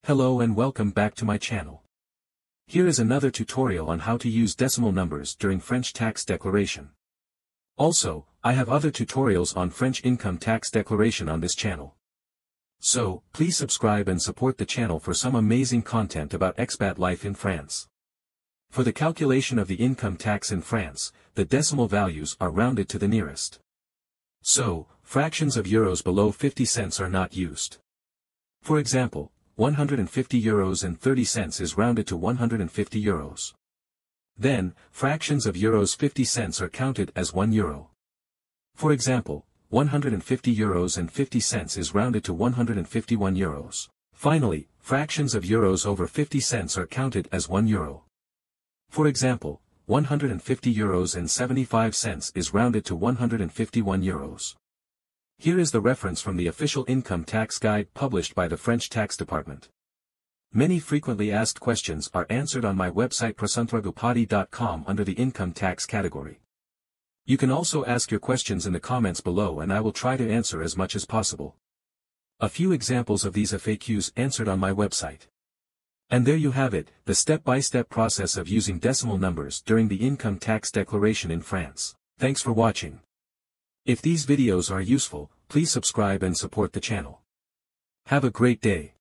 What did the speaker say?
Hello and welcome back to my channel. Here is another tutorial on how to use decimal numbers during French tax declaration. Also, I have other tutorials on French income tax declaration on this channel. So, please subscribe and support the channel for some amazing content about expat life in France. For the calculation of the income tax in France, the decimal values are rounded to the nearest. So, fractions of euros below 50 cents are not used. For example, 150 euros and 30 cents is rounded to 150 euros. Then, fractions of euros 50 cents are counted as 1 euro. For example, 150 euros and 50 cents is rounded to 151 euros. Finally, fractions of euros over 50 cents are counted as 1 euro. For example, 150 euros and 75 cents is rounded to 151 euros. Here is the reference from the official income tax guide published by the French Tax Department. Many frequently asked questions are answered on my website prasantragopati.com under the income tax category. You can also ask your questions in the comments below and I will try to answer as much as possible. A few examples of these FAQs answered on my website. And there you have it, the step-by-step process of using decimal numbers during the income tax declaration in France. Thanks for watching. If these videos are useful, please subscribe and support the channel. Have a great day.